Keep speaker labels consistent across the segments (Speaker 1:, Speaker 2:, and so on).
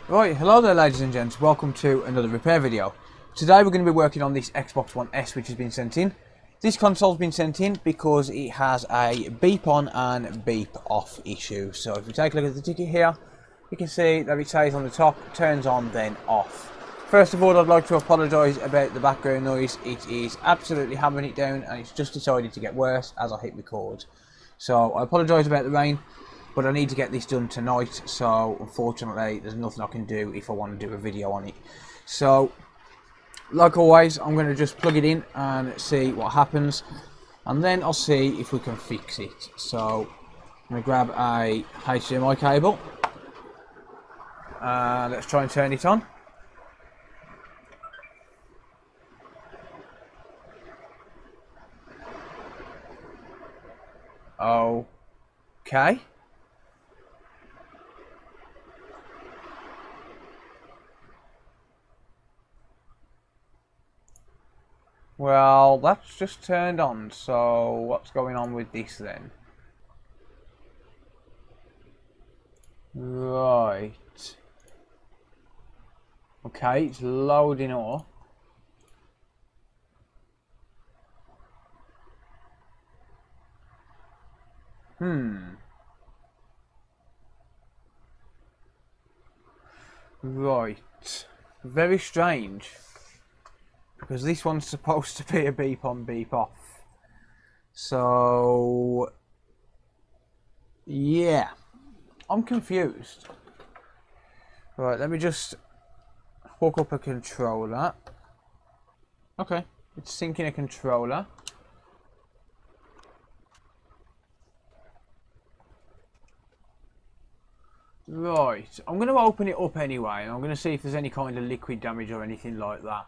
Speaker 1: Right, hello there ladies and gents, welcome to another repair video. Today we're going to be working on this Xbox One S which has been sent in. This console's been sent in because it has a beep on and beep off issue. So if you take a look at the ticket here, you can see that it says on the top, turns on then off. First of all, I'd like to apologise about the background noise. It is absolutely hammering it down and it's just decided to get worse as I hit record. So I apologise about the rain. But I need to get this done tonight, so unfortunately there's nothing I can do if I want to do a video on it. So, like always, I'm going to just plug it in and see what happens. And then I'll see if we can fix it. So, I'm going to grab a HDMI cable. Let's try and turn it on. Okay. Well, that's just turned on, so what's going on with this then? Right. Okay, it's loading up. Right. Very strange. Because this one's supposed to be a beep on, beep off. So, yeah, I'm confused. Right, let me just hook up a controller. Okay, it's syncing a controller. Right, I'm going to open it up anyway, and I'm going to see if there's any kind of liquid damage or anything like that.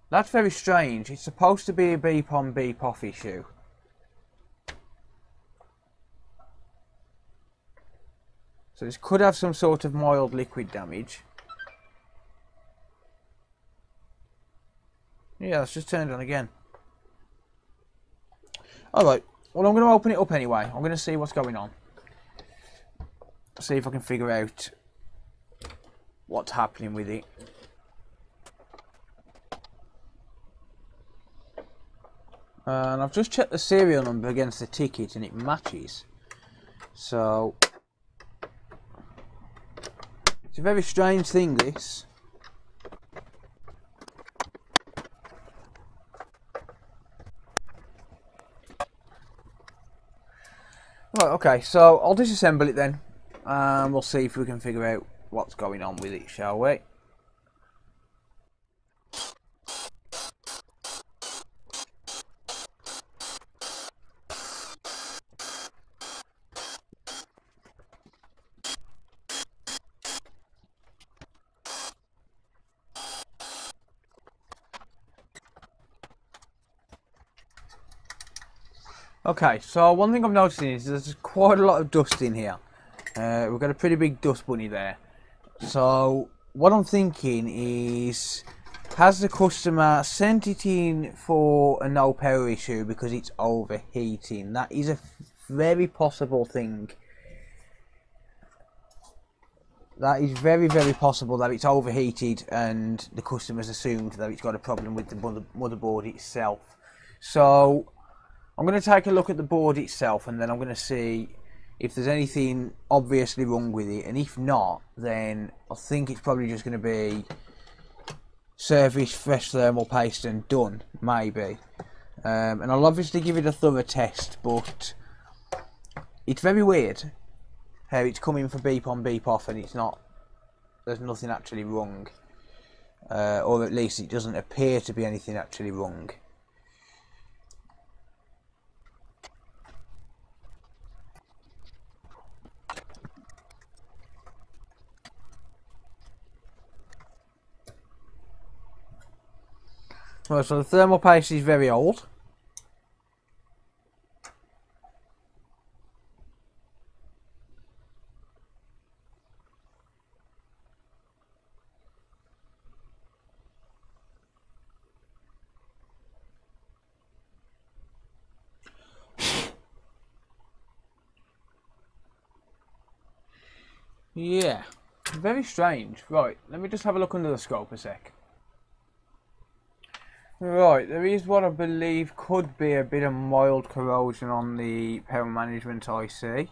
Speaker 1: That's very strange. It's supposed to be a beep on, beep off issue. So this could have some sort of mild liquid damage. Yeah, let's just turn it on again. Alright, well I'm going to open it up anyway. I'm going to see what's going on. See if I can figure out what's happening with it. And I've just checked the serial number against the ticket and it matches. So, it's a very strange thing, this. Right, okay, so I'll disassemble it then. And we'll see if we can figure out what's going on with it, shall we? Okay, so one thing I'm noticing is there's quite a lot of dust in here. We've got a pretty big dust bunny there. So what I'm thinking is, has the customer sent it in for a no power issue because it's overheating? That is a very possible thing. That is very, very possible that it's overheated and the customer's assumed that it's got a problem with the motherboard itself. So I'm going to take a look at the board itself and then I'm going to see if there's anything obviously wrong with it, and if not, then I think it's probably just going to be service, fresh thermal paste and done, maybe. And I'll obviously give it a thorough test, but it's very weird how it's coming for beep on, beep off and it's not, there's nothing actually wrong. Or at least it doesn't appear to be anything actually wrong. Right, so the thermal paste is very old. Yeah. Very strange. Right, let me just have a look under the scope a sec. Right, there is what I believe could be a bit of mild corrosion on the power management IC.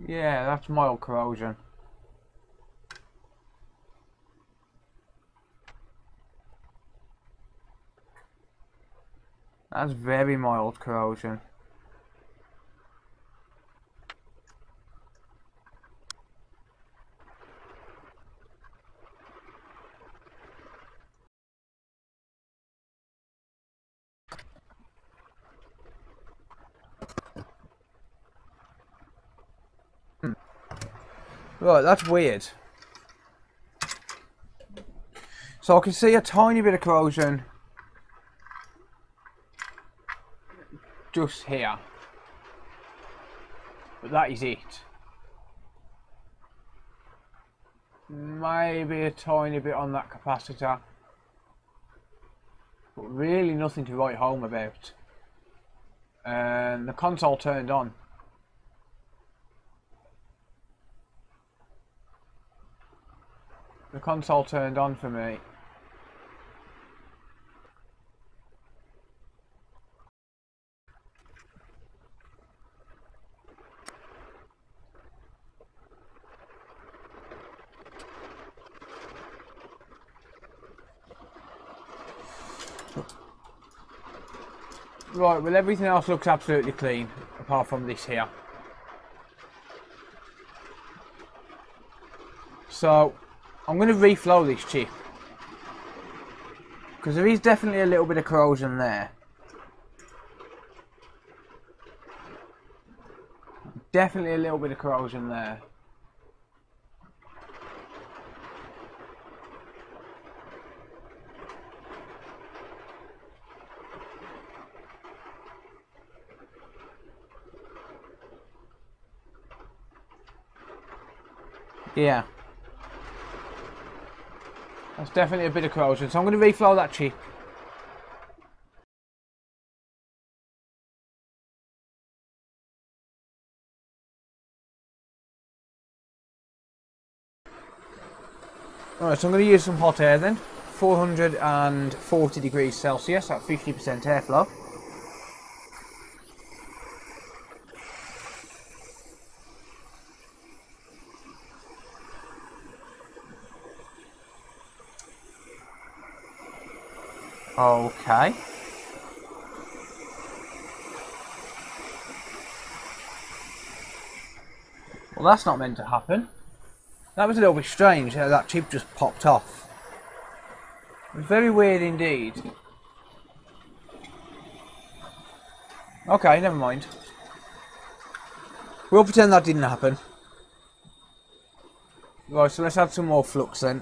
Speaker 1: Yeah, that's mild corrosion. That's very mild corrosion. Right, that's weird. So I can see a tiny bit of corrosion just here. But that is it. Maybe a tiny bit on that capacitor. But really nothing to write home about. And the console turned on. The console turned on for me. Right, well everything else looks absolutely clean, apart from this here. So, I'm going to reflow this chip. Because there is definitely a little bit of corrosion there. Definitely a little bit of corrosion there. Yeah. That's definitely a bit of corrosion. So I'm going to reflow that chip. Alright, so I'm going to use some hot air then. 440 degrees Celsius at 50% airflow. Okay. Well, that's not meant to happen. That was a little bit strange how that chip just popped off. Very weird indeed. Okay, never mind. We'll pretend that didn't happen. Right, so let's add some more flux then.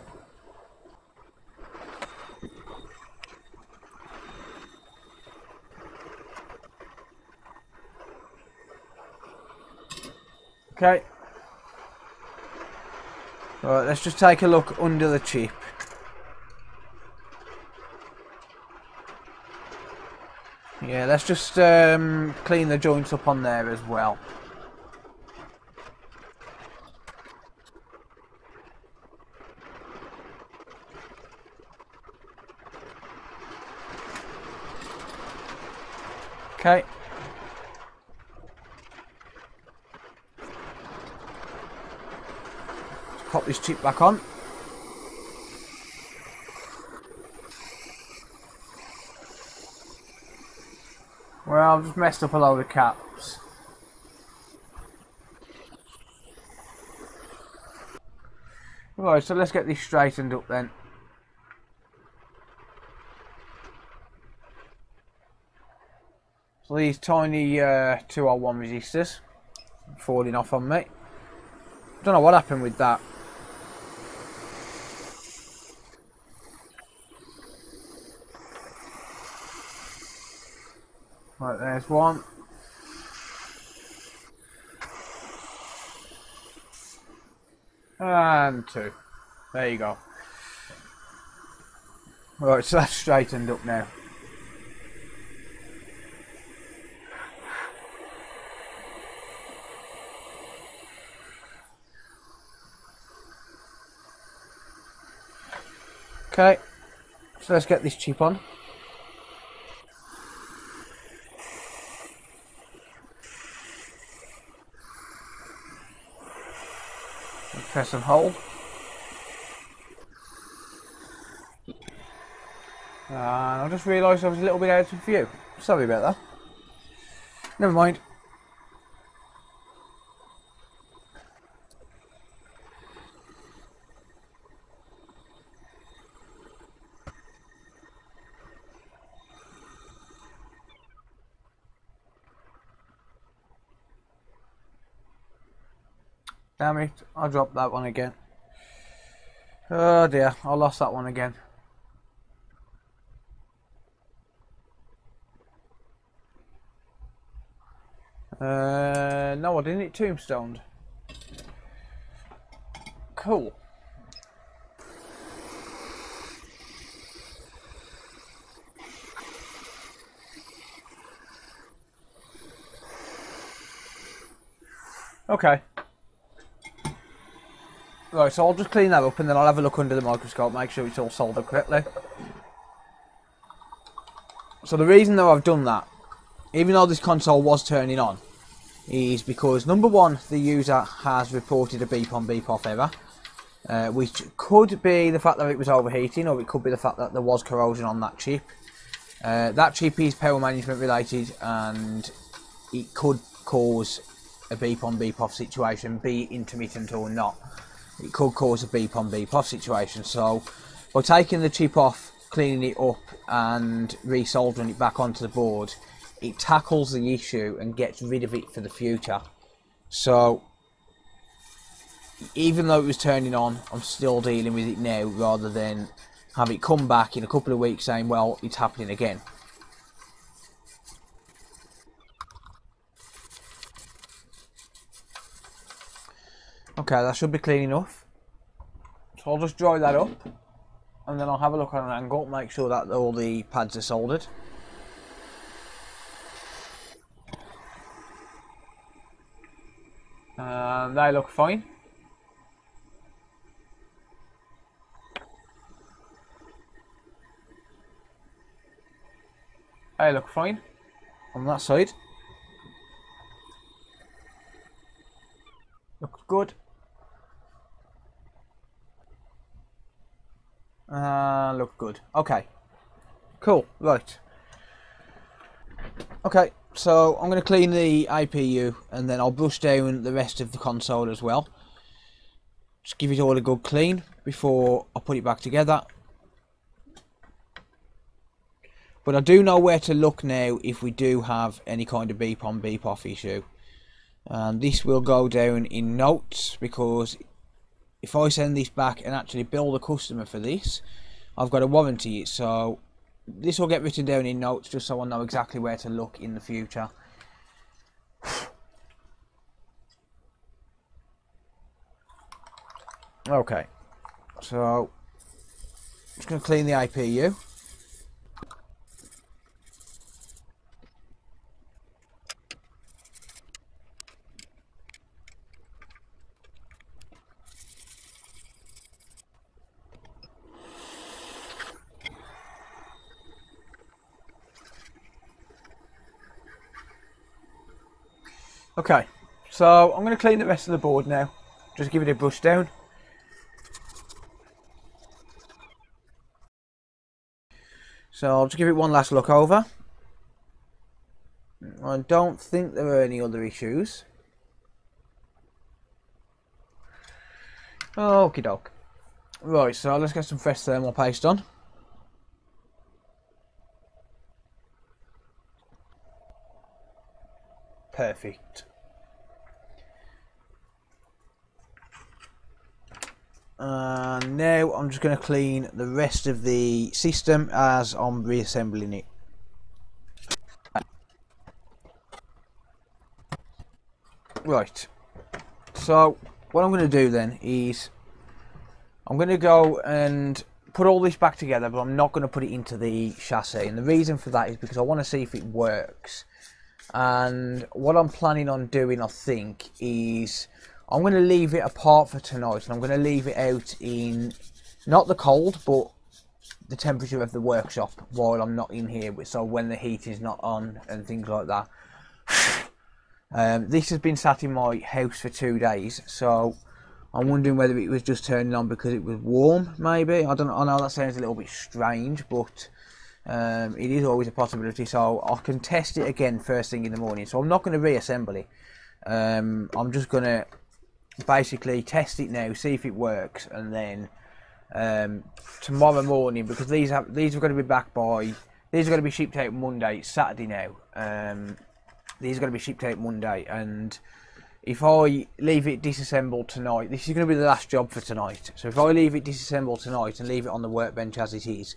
Speaker 1: Okay. Right, let's just take a look under the chip. Yeah, let's just clean the joints up on there as well. Okay. Let's pop this chip back on. Well, I've just messed up a load of caps. Right, so let's get this straightened up then. So these tiny 201 resistors falling off on me. Don't know what happened with that. Right, there's one. And two. There you go. Right, so that's straightened up now. Okay, so let's get this chip on. Press and hold. And I just realised I was a little bit out of view. Sorry about that. Never mind. Damn it, I dropped that one again. Oh dear, I lost that one again. No, I didn't hit tombstoned. Cool. Okay. Right, so I'll just clean that up and then I'll have a look under the microscope, make sure it's all soldered correctly. So the reason that I've done that, even though this console was turning on, is because number one, the user has reported a beep on beep off error, which could be the fact that it was overheating, or it could be the fact that there was corrosion on that chip. That chip is power management related and it could cause a beep on beep off situation, be it intermittent or not. It could cause a beep on beep off situation. So by taking the chip off, cleaning it up and resoldering it back onto the board, it tackles the issue and gets rid of it for the future. So even though it was turning on, I'm still dealing with it now rather than have it come back in a couple of weeks saying, well, it's happening again. Okay, that should be clean enough. So I'll just dry that up and then I'll have a look at an angle, make sure that all the pads are soldered. They look fine. They look fine on that side. Looks good. Look good. Okay. Cool. Right. Okay. So I'm going to clean the IPU and then I'll brush down the rest of the console as well. Just give it all a good clean before I put it back together. But I do know where to look now if we do have any kind of beep on beep off issue. And this will go down in notes, because if I send this back and actually bill the customer for this, I've got to warranty it. So this will get written down in notes just so I know exactly where to look in the future. Okay, so I'm just going to clean the IPU. Okay, so I'm going to clean the rest of the board now. Just give it a brush down. So I'll just give it one last look over. I don't think there are any other issues. Okie doke. Right, so let's get some fresh thermal paste on. Perfect. And now I'm just going to clean the rest of the system as I'm reassembling it. Right, so what I'm going to do then is I'm going to go and put all this back together, but I'm not going to put it into the chassis, and the reason for that is because I want to see if it works. And what I'm planning on doing, I think, is I'm going to leave it apart for tonight, and I'm going to leave it out in not the cold but the temperature of the workshop while I'm not in here, so when the heat is not on and things like that. This has been sat in my house for 2 days, so I'm wondering whether it was just turning on because it was warm, maybe. I don't know. I know that sounds a little bit strange, but it is always a possibility. So I can test it again first thing in the morning. So I'm not going to reassemble it. I'm just going to basically test it now, see if it works, and then tomorrow morning, because these are going to be back by, these are going to be shipped out Monday. It's Saturday now. These are going to be shipped out Monday, and if I leave it disassembled tonight, this is going to be the last job for tonight. So if I leave it disassembled tonight and leave it on the workbench as it is,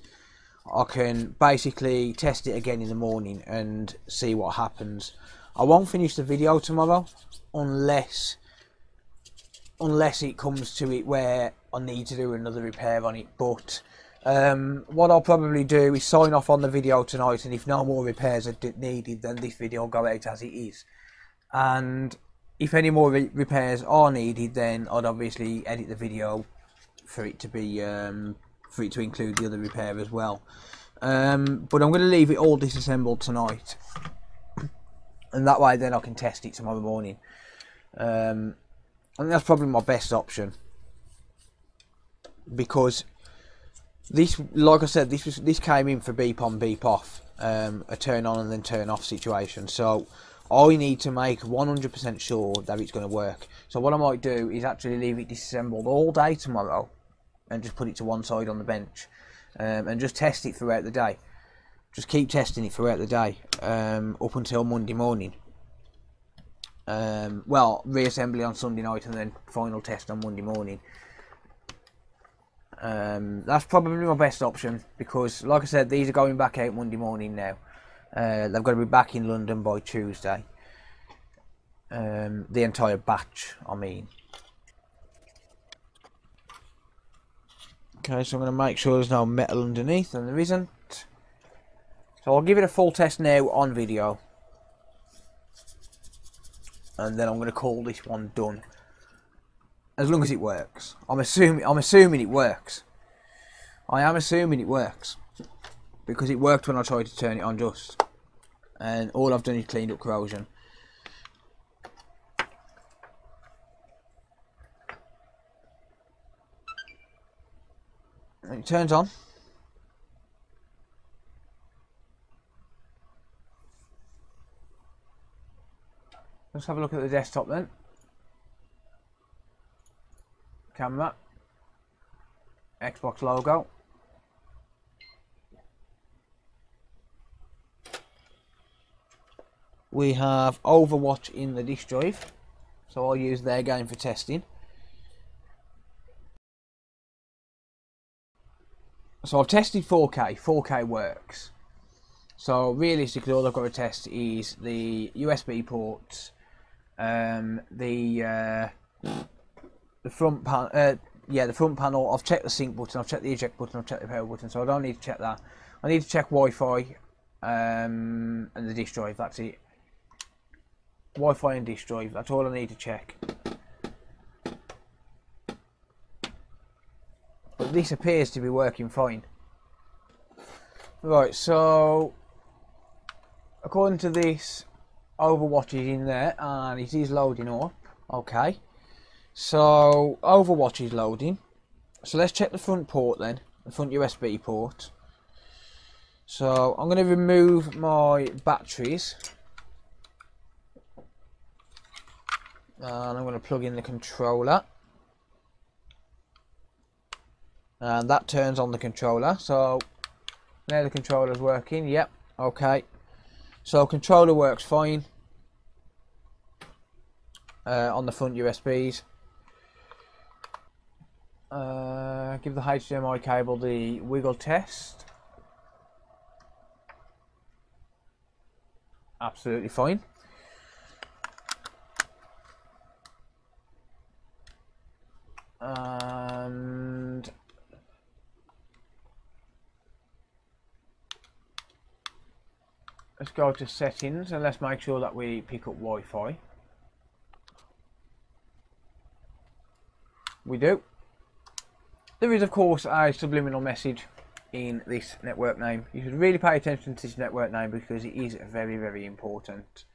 Speaker 1: I can basically test it again in the morning and see what happens. I won't finish the video tomorrow unless it comes to it where I need to do another repair on it. But what I'll probably do is sign off on the video tonight, and if no more repairs are needed, then this video will go out as it is. And if any more repairs are needed, then I'd obviously edit the video for it to be for it to include the other repair as well. But I'm going to leave it all disassembled tonight, and that way then I can test it tomorrow morning. And that's probably my best option, because this, like I said, this came in for beep on beep off, a turn on and then turn off situation. So I need to make 100% sure that it's going to work. So what I might do is actually leave it disassembled all day tomorrow and just put it to one side on the bench, and just test it throughout the day. Just keep testing it throughout the day up until Monday morning. Well, reassembly on Sunday night and then final test on Monday morning. That's probably my best option, because like I said, these are going back out Monday morning now. They've got to be back in London by Tuesday. The entire batch, I mean. Okay, so I'm going to make sure there's no metal underneath, and there isn't. So I'll give it a full test now on video, and then I'm going to call this one done. As long as it works. I'm assuming it works. I am assuming it works, because it worked when I tried to turn it on just, and all I've done is cleaned up corrosion. And it turns on. Let's have a look at the desktop then. Camera, Xbox logo. We have Overwatch in the disk drive, so I'll use their game for testing. So I've tested 4K. 4K works. So realistically, all I've got to test is the USB ports, the front panel. Yeah, the front panel. I've checked the sync button, I've checked the eject button, I've checked the power button, so I don't need to check that. I need to check Wi-Fi and the disk drive. That's it. Wi-Fi and disk drive. That's all I need to check. But this appears to be working fine. Right, so according to this, Overwatch is in there and it is loading up. Okay, so Overwatch is loading. So let's check the front port then, the front USB port. So I'm going to remove my batteries, and I'm going to plug in the controller, and that turns on the controller. So now the controller's working. Yep, okay. So controller works fine on the front USBs. Give the HDMI cable the wiggle test. Absolutely fine. And let's go to settings and let's make sure that we pick up Wi-Fi. We do. There is of course a subliminal message in this network name. You should really pay attention to this network name because it is very, very important.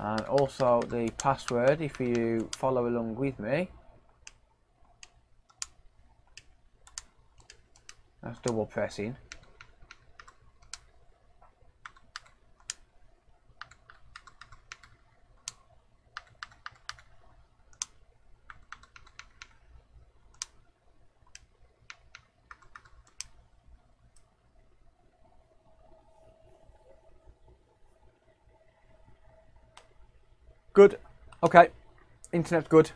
Speaker 1: And also the password, if you follow along with me. That's double pressing. Good. Okay. Internet's good.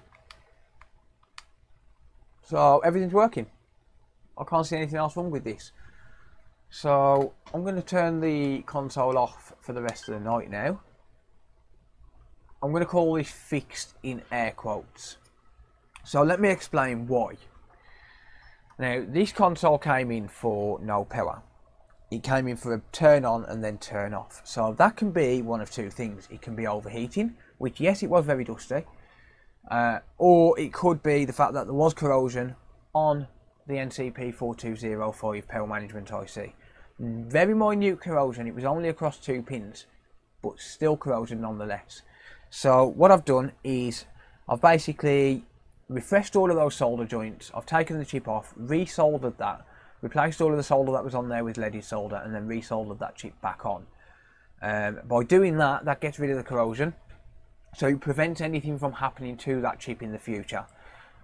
Speaker 1: So everything's working. I can't see anything else wrong with this. So I'm going to turn the console off for the rest of the night now. I'm going to call this fixed in air quotes. So let me explain why. Now, this console came in for no power. It came in for a turn on and then turn off. So that can be one of two things. It can be overheating, which yes, it was very dusty. Or it could be the fact that there was corrosion on the NCP 4205 power management IC. Very minute corrosion. It was only across 2 pins, but still corrosion nonetheless. So what I've done is I've basically refreshed all of those solder joints. I've taken the chip off, resoldered that, replaced all of the solder that was on there with leaded solder, and then resoldered that chip back on. By doing that, that gets rid of the corrosion, so it prevents anything from happening to that chip in the future,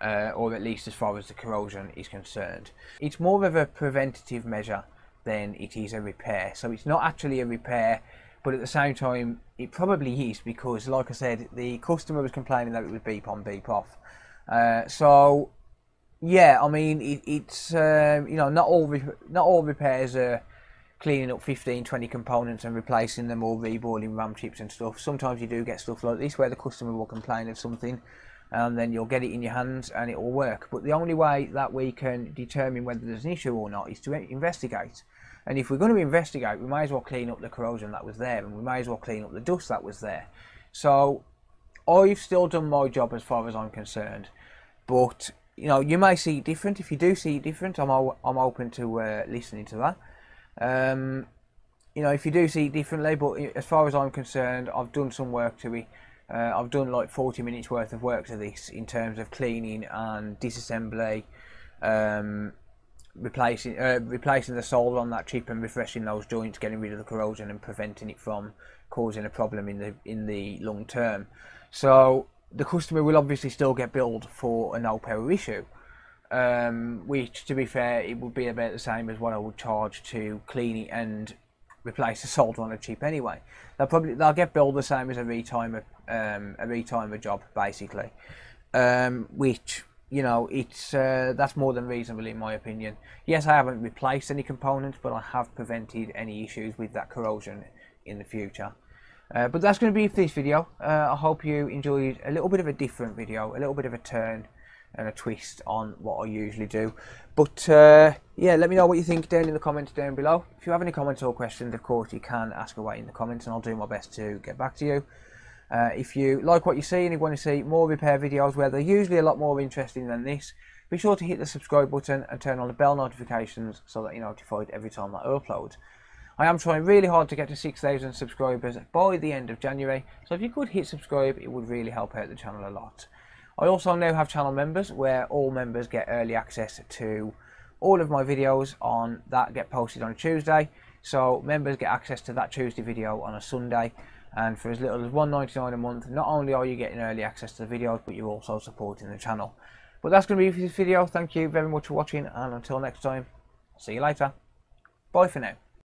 Speaker 1: or at least as far as the corrosion is concerned. It's more of a preventative measure than it is a repair. So it's not actually a repair, but at the same time it probably is, because like I said, the customer was complaining that it was beep on, beep off. So yeah, I mean, it's you know, not all repairs are cleaning up 15-20 components and replacing them, or reboiling RAM chips and stuff. Sometimes you do get stuff like this where the customer will complain of something and then you'll get it in your hands and it will work. But the only way that we can determine whether there's an issue or not is to investigate. And if we're going to investigate, we may as well clean up the corrosion that was there, and we may as well clean up the dust that was there. So I've still done my job as far as I'm concerned, but you know, you may see it different. If you do see it different, I'm open to listening to that. You know, if you do see it differently, but as far as I'm concerned, I've done some work to it. I've done like 40 minutes worth of work to this in terms of cleaning and disassembly, replacing the solder on that chip and refreshing those joints, getting rid of the corrosion and preventing it from causing a problem in the long term. So the customer will obviously still get billed for a no power issue, which, to be fair, it would be about the same as what I would charge to clean it and replace the solder on a chip anyway. They'll get billed the same as a retimer job basically, which, you know, it's that's more than reasonable in my opinion. Yes, I haven't replaced any components, but I have prevented any issues with that corrosion in the future. But that's going to be for this video. I hope you enjoyed a little bit of a different video, a little bit of a turn and a twist on what I usually do. But yeah, let me know what you think down in the comments down below. If you have any comments or questions, of course you can ask away in the comments and I'll do my best to get back to you. If you like what you see and you want to see more repair videos where they're usually a lot more interesting than this, be sure to hit the subscribe button and turn on the bell notifications so that you're notified every time that I upload. I am trying really hard to get to 6,000 subscribers by the end of January, so if you could hit subscribe, it would really help out the channel a lot. I also now have channel members where all members get early access to all of my videos on that get posted on a Tuesday. So members get access to that Tuesday video on a Sunday, and for as little as $1.99 a month, not only are you getting early access to the videos, but you're also supporting the channel. But that's going to be it for this video. Thank you very much for watching, and until next time, see you later. Bye for now.